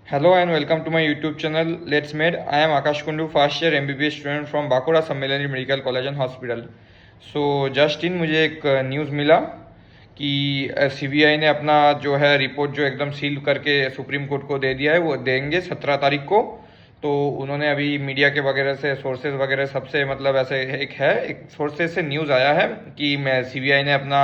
Hello and welcome to my YouTube channel Let's Med. I am Akash Kundu, first year MBBS student from Bakura Sammelani Medical College and Hospital. So just in मुझे एक news मिला कि CBI ने अपना जो है report जो एकदम सील करके सुप्रीम कोर्ट को दे दिया है, वो देंगे 17 तारीख को। तो उन्होंने अभी मीडिया के वगैरह से सोर्सेज वगैरह सबसे मतलब ऐसे एक सोर्सेज से न्यूज़ आया है कि मैं सीबीआई ने अपना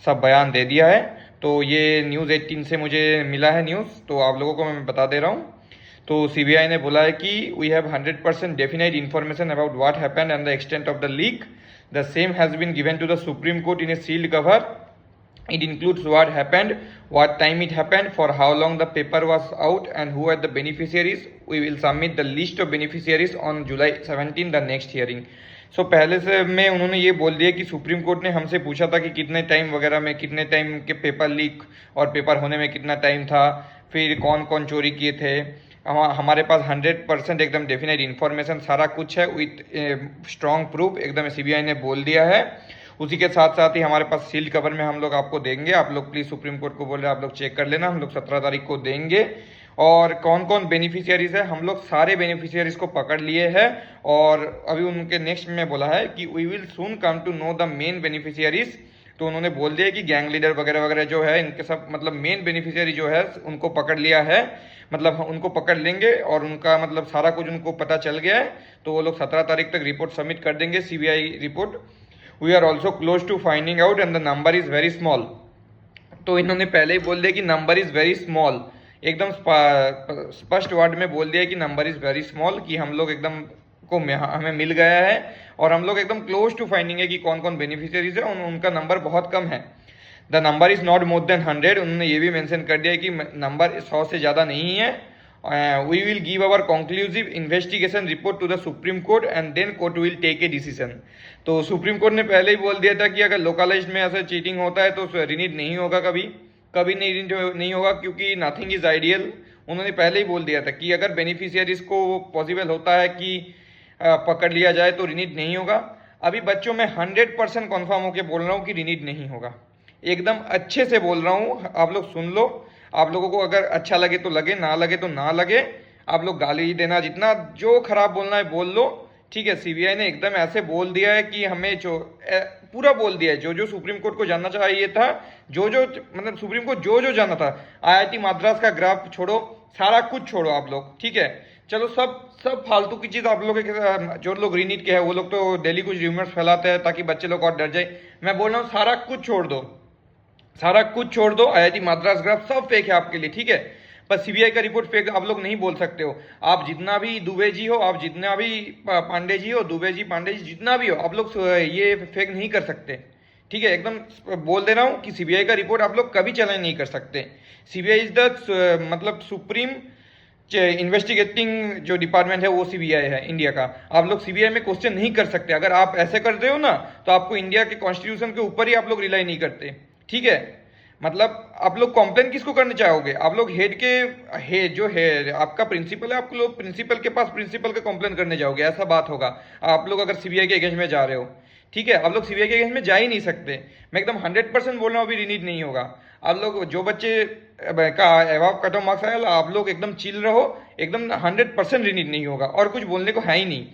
सब बयान दे दिया है। तो ये न्यूज़ 18 से मुझे मिला है न्यूज़, तो आप लोगों को मैं बता दे रहा हूँ। तो सीबीआई ने बोला है कि we have 100% definite information about what happened and the extent of the leak. The same has been given to the supreme court in a sealed cover. It includes what happened, what time it happened, for how long the paper was out, and who are the beneficiaries. We will submit the list of beneficiaries on July 17, the next hearing. So पहले से में उन्होंने ये बोल दिया कि supreme court ने हमसे पूछा था कि कितने टाइम वगैरह में, कितने टाइम के पेपर लीक और पेपर होने में कितना टाइम था, फिर कौन कौन चोरी किए थे। हमारे पास 100% एकदम डेफिनेट इन्फॉर्मेशन सारा कुछ है विथ स्ट्रॉन्ग प्रूफ, एकदम सीबीआई ने बोल दिया है। उसी के साथ साथ ही हमारे पास सील्ड कवर में हम लोग आपको देंगे। आप लोग प्लीज़ सुप्रीम कोर्ट को बोल रहे हैं, आप लोग चेक कर लेना। हम लोग 17 तारीख को देंगे। और कौन कौन बेनिफिशियरीज है, हम लोग सारे बेनिफिशियरीज को पकड़ लिए हैं। और अभी उनके नेक्स्ट में बोला है कि we will soon come to know the main beneficiaries. तो उन्होंने बोल दिया कि गैंग लीडर वगैरह वगैरह जो है, इनके सब मतलब मेन बेनिफिशियरी जो है उनको पकड़ लिया है, मतलब उनको पकड़ लेंगे और उनका मतलब सारा कुछ उनको पता चल गया है। तो वो लोग 17 तारीख तक रिपोर्ट सबमिट कर देंगे, CBI report. We are also close to finding out and the number is very small. तो इन्होंने पहले ही बोल दिया कि नंबर इज़ वेरी स्मॉल, एकदम स्पष्ट वर्ड में बोल दिया कि नंबर इज़ वेरी स्मॉल, कि हम लोग एकदम को हमें मिल गया है और हम लोग एकदम क्लोज टू फाइंडिंग है कि कौन कौन बेनिफिशियरीज है, उनका नंबर बहुत कम है। The number is not more than 100। उन्होंने ये भी मेंशन कर दिया कि नंबर 100 से ज़्यादा नहीं है। We will give our conclusive investigation report to the Supreme Court and then court will take a decision. तो सुप्रीम कोर्ट ने पहले ही बोल दिया था कि अगर लोकलाइज्ड में ऐसा चीटिंग होता है तो रिनीट नहीं होगा, कभी नहीं होगा, क्योंकि नथिंग इज आइडियल। उन्होंने पहले ही बोल दिया था कि अगर बेनिफिशियरीज को पॉसिबल होता है कि पकड़ लिया जाए तो रिनीट नहीं होगा। अभी बच्चों में 100% कन्फर्म होकर बोल रहा हूँ कि रिनीट नहीं होगा, एकदम अच्छे से बोल रहा हूँ। आप लोग सुन लो, आप लोगों को अगर अच्छा लगे तो लगे, ना लगे तो ना लगे। आप लोग गाली देना, जितना जो खराब बोलना है बोल लो, ठीक है। सीबीआई ने एकदम ऐसे बोल दिया है कि हमें पूरा बोल दिया है, जो सुप्रीम कोर्ट को जानना चाहिए था, जो मतलब सुप्रीम कोर्ट जो जानना था। आईआईटी मद्रास का ग्राफ छोड़ो, सारा कुछ छोड़ो आप लोग, ठीक है। चलो सब फालतू की चीज़ आप लोग, जो लोग रीनीट के हैं वो लोग तो डेली कुछ र्यूमर्स फैलाते हैं ताकि बच्चे लोग और डर जाए। मैं बोल रहा हूँ सारा कुछ छोड़ दो, सारा कुछ छोड़ दो। आईआईटी मद्रास ग्राफ सब फेक है आपके लिए, ठीक है। पर सीबीआई का रिपोर्ट फेक आप लोग नहीं बोल सकते हो। आप जितना भी दुबे जी हो, आप जितना भी पांडे जी हो, दुबे जी पांडे जी जितना भी हो, आप लोग ये फेक नहीं कर सकते, ठीक है। एकदम बोल दे रहा हूँ कि सीबीआई का रिपोर्ट आप लोग कभी चैलेंज नहीं कर सकते। सीबीआई इज द मतलब सुप्रीम इन्वेस्टिगेटिंग जो डिपार्टमेंट है वो सीबीआई है इंडिया का। आप लोग सीबीआई में क्वेश्चन नहीं कर सकते। अगर आप ऐसे करते हो ना तो आपको इंडिया के कॉन्स्टिट्यूशन के ऊपर ही आप लोग रिलाई नहीं करते, ठीक है। मतलब आप लोग कंप्लेन किसको करने चाहोगे? आप लोग जो है आपका प्रिंसिपल है, आप लोग प्रिंसिपल के पास प्रिंसिपल का कंप्लेन करने जाओगे, ऐसा बात होगा। आप लोग अगर सीबीआई के अगेंस्ट में जा रहे हो, ठीक है, आप लोग सीबीआई के अगेंस्ट में जा ही नहीं सकते। मैं एकदम 100% बोल रहा हूँ, अभी रिनीट नहीं होगा। आप लोग जो बच्चे का एवाब कट ऑफ मार्क्स आया, आप लोग एकदम चिल रहो, एकदम 100% रिनीट नहीं होगा। और कुछ बोलने को है ही नहीं,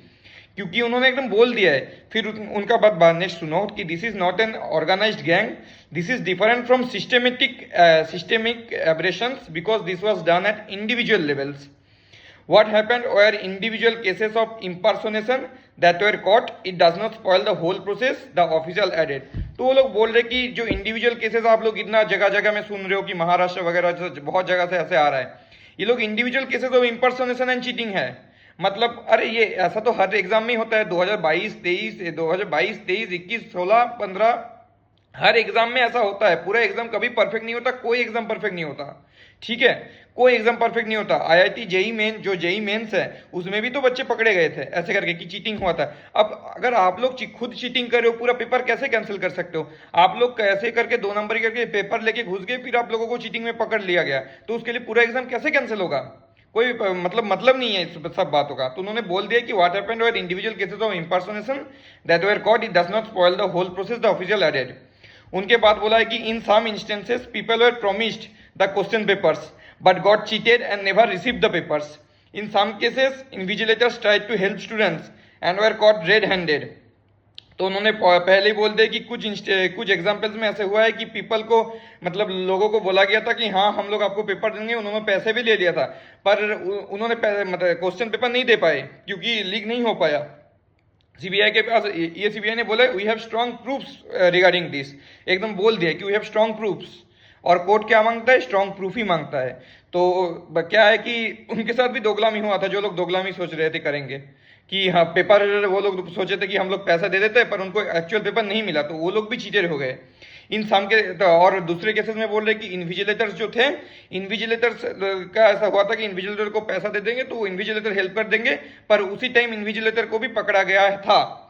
क्योंकि उन्होंने एकदम बोल दिया है। फिर उनका बात नेक्स्ट सुनो कि this is not an organised gang, this is different from systemic aberrations because this was done at individual levels. What happened were individual cases of impersonation that were caught. It does not spoil the whole process, the official added. तो वो लोग बोल रहे कि जो individual cases आप लोग इतना जगह जगह में सुन रहे हो कि महाराष्ट्र वगैरह बहुत जगह से ऐसे आ रहा है, ये लोग individual cases of impersonation and cheating है। मतलब अरे ये ऐसा तो हर एग्जाम में ही होता है। 2022, 23, 21, 16, 15 हर एग्जाम में ऐसा होता है। पूरा एग्जाम कभी परफेक्ट नहीं होता, कोई एग्जाम परफेक्ट नहीं होता, ठीक है। कोई एग्जाम परफेक्ट नहीं होता। आईआईटी जेई मेंस है, उसमें भी तो बच्चे पकड़े गए थे ऐसे करके कि चीटिंग हुआ था। अब अगर आप लोग खुद चीटिंग कर रहे हो, पूरा पेपर कैसे कैंसिल कर सकते हो? आप लोग कैसे करके 2 नंबर करके पेपर लेके घुस गए, फिर आप लोगों को चीटिंग में पकड़ लिया गया, तो उसके लिए पूरा एग्जाम कैसे कैंसिल होगा? कोई मतलब नहीं है इस सब बातों का। तो उन्होंने बोल दिया कि what happened were individual cases of impersonation that were caught, it does not spoil the whole process, the official added. उनके बाद बोला है कि in some instances people were promised the question papers, but got cheated and never received the papers. In some cases, invigilators tried to help students and were caught red-handed. तो उन्होंने पहले ही बोल दिया कि कुछ एग्जाम्पल्स में ऐसे हुआ है कि पीपल को मतलब लोगों को बोला गया था कि हाँ हम लोग आपको पेपर देंगे, उन्होंने पैसे भी ले लिया था पर उन्होंने मतलब क्वेश्चन पेपर नहीं दे पाए क्योंकि लीक नहीं हो पाया। सीबीआई के पास ये सीबीआई ने बोला we have strong proofs regarding this, एकदम बोल दिया कि वी हैव स्ट्रॉन्ग प्रूफ्स। और कोर्ट क्या मांगता है? स्ट्रॉन्ग प्रूफ ही मांगता है। तो क्या है कि उनके साथ भी दोगलामी हुआ था, जो लोग दोगलामी सोच रहे थे करेंगे कि हाँ पेपर, वो लोग सोचे थे कि हम लोग पैसा दे देते पर उनको एक्चुअल पेपर नहीं मिला, तो वो लोग भी चीटर हो गए इन सम के। और दूसरे केसेस में बोल रहे कि इन्विजिलेटर्स जो थे, इन्विजिलेटर्स का ऐसा हुआ था कि इन्विजिलेटर को पैसा दे देंगे तो वो इन्विजिलेटर हेल्प कर देंगे, पर उसी टाइम इन्विजिलेटर को भी पकड़ा गया था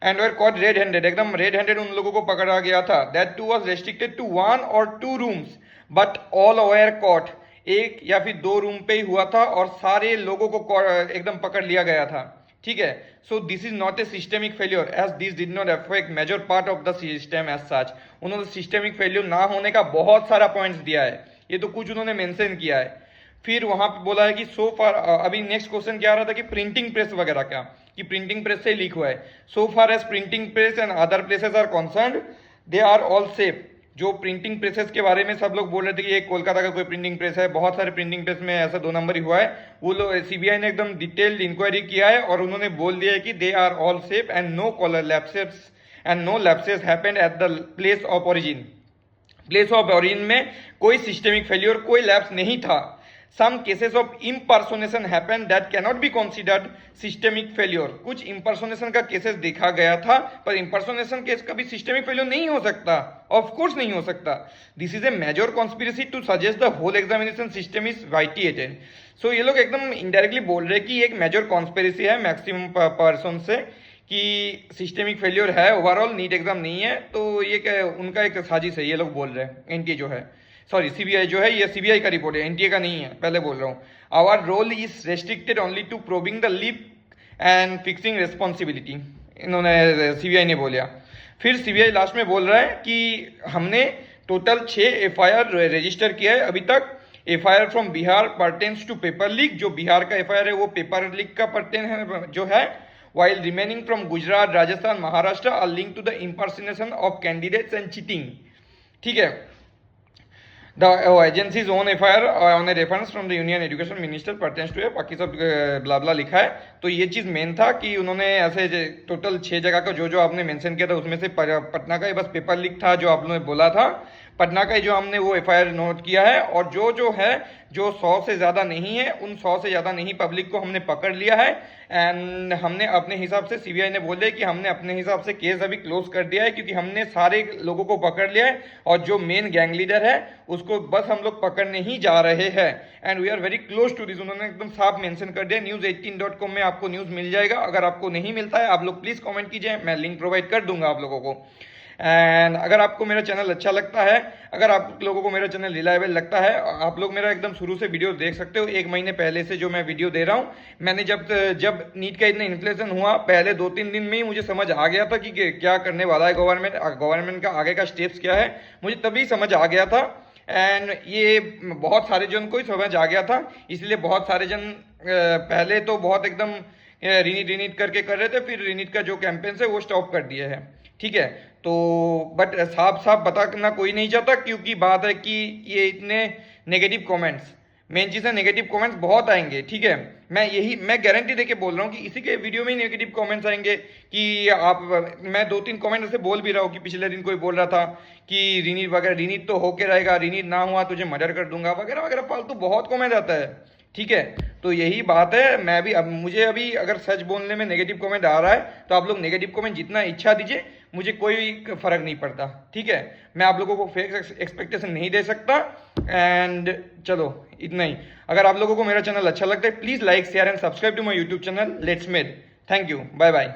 and were caught red handed, एकदम रेड हैंडेड उन लोगों को पकड़ा गया था। That too was restricted to 1 or 2 rooms but all were caught, एक या फिर 2 रूम पे ही हुआ था और सारे लोगों को एकदम पकड़ लिया गया था। ठीक है, so this is not a systemic failure as this did not affect major part of the system as such. उन्होंने सिस्टेमिक फेल्योर ना होने का बहुत सारा पॉइंट्स दिया है, ये तो कुछ उन्होंने मेंशन किया है। फिर वहां पे बोला है कि सो फार, अभी नेक्स्ट क्वेश्चन क्या आ रहा था कि प्रिंटिंग प्रेस वगैरह क्या, कि प्रिंटिंग प्रेस से लीक हुआ है। So far as printing press and other places are concerned they are all safe. जो प्रिंटिंग प्रेसेस के बारे में सब लोग बोल रहे थे कि ये कोलकाता का कोई प्रिंटिंग प्रेस है, बहुत सारे प्रिंटिंग प्रेस में ऐसा 2 नंबर ही हुआ है, वो लोग सीबीआई ने एकदम डिटेल्ड इंक्वायरी किया है और उन्होंने बोल दिया है कि they are all safe and no lapses happened at the place of origin. Place of origin में कोई सिस्टेमिक फेल्योर, कोई लैप्स नहीं था। Some cases of impersonation happened that cannot be considered systemic failure. कुछ impersonation का cases देखा गया था पर impersonation केस कभी systemic failure नहीं हो सकता, of course नहीं हो सकता। This is a major conspiracy to suggest the whole examination system is vitiated. So ये लोग एकदम indirectly बोल रहे हैं कि एक major conspiracy है maximum person से कि सिस्टेमिक फेलियर है, ओवरऑल नीट एग्जाम नहीं है, तो ये उनका एक साजिश है, ये लोग बोल रहे हैं। एनटीए जो है, सॉरी सीबीआई जो है, ये सीबीआई का रिपोर्ट है, एनटीए का नहीं है, पहले बोल रहा हूँ। Our role is restricted only to probing the leak and fixing responsibility, इन्होंने सीबीआई ने बोला। फिर सीबीआई लास्ट में बोल रहा है कि हमने टोटल 6 एफआईआर रजिस्टर किया है अभी तक। FIR from Bihar pertains to paper leak, जो बिहार का एफआईआर है वो पेपर लीक का पर्टेन है जो है, while remaining from Gujarat, Rajasthan, Maharashtra are linked to the impersonation of candidates and cheating. ठीक है, the agency's own FIR on a reference from the Union Education Minister pertains to a, बाकी सब ब्ला ब्ला लिखा है। तो ये चीज मेन था कि उन्होंने ऐसे टोटल 6 जगह का जो आपने मेंशन किया था उसमें से पटना का ही बस पेपर लीक था, जो आप लोगों ने बोला था पटना का ही, जो हमने वो एफआईआर नोट किया है। और जो है जो 100 से ज़्यादा नहीं है, उन 100 से ज़्यादा नहीं पब्लिक को हमने पकड़ लिया है एंड हमने अपने हिसाब से, सीबीआई ने बोले कि हमने अपने हिसाब से केस अभी क्लोज कर दिया है क्योंकि हमने सारे लोगों को पकड़ लिया है और जो मेन गैंग लीडर है उसको बस हम लोग पकड़ने ही जा रहे हैं and we are very close to this. उन्होंने एकदम साफ मेंशन कर दिया। news18.com में आपको न्यूज़ मिल जाएगा। अगर आपको नहीं मिलता है आप लोग प्लीज़ कमेंट कीजिए, मैं लिंक प्रोवाइड कर दूंगा आप लोगों को। एंड अगर आपको मेरा चैनल अच्छा लगता है, अगर आप लोगों को मेरा चैनल रिलायबल लगता है, आप लोग मेरा एकदम शुरू से वीडियो देख सकते हो। 1 महीने पहले से जो मैं वीडियो दे रहा हूँ, मैंने जब नीट का इतना इन्फ्लेशन हुआ, पहले 2-3 दिन में ही मुझे समझ आ गया था कि क्या करने वाला है गवर्नमेंट का आगे का स्टेप्स क्या है, मुझे तभी समझ आ गया था। एंड ये बहुत सारे जन को ही समझ आ गया था, इसलिए बहुत सारे जन पहले तो बहुत एकदम रीनीट करके कर रहे थे, फिर रीनीट का जो कैंपेन है वो स्टॉप कर दिए है। ठीक है, तो बट साफ बताना कोई नहीं चाहता क्योंकि बात है कि ये इतने नेगेटिव कमेंट्स, मेन चीज़ है नेगेटिव कमेंट्स बहुत आएंगे। ठीक है, मैं गारंटी देके बोल रहा हूँ कि इसी के वीडियो में ही नेगेटिव कमेंट्स आएंगे कि मैं 2-3 कमेंट ऐसे बोल भी रहा हूँ कि पिछले दिन कोई बोल रहा था कि रीनीट तो होके रहेगा, रीनीट ना हुआ तुझे मर्डर कर दूंगा वगैरह वगैरह, फालतू बहुत कमेंट आता है। ठीक है, तो यही बात है। मैं भी मुझे अभी अगर सच बोलने में नेगेटिव कमेंट आ रहा है तो आप लोग नेगेटिव कमेंट जितना इच्छा दीजिए, मुझे कोई फर्क नहीं पड़ता। ठीक है, मैं आप लोगों को फेक एक्सपेक्टेशन नहीं दे सकता। एंड चलो इतना ही। अगर आप लोगों को मेरा चैनल अच्छा लगता है please like share and subscribe to my YouTube channel let's made. Thank you, bye bye.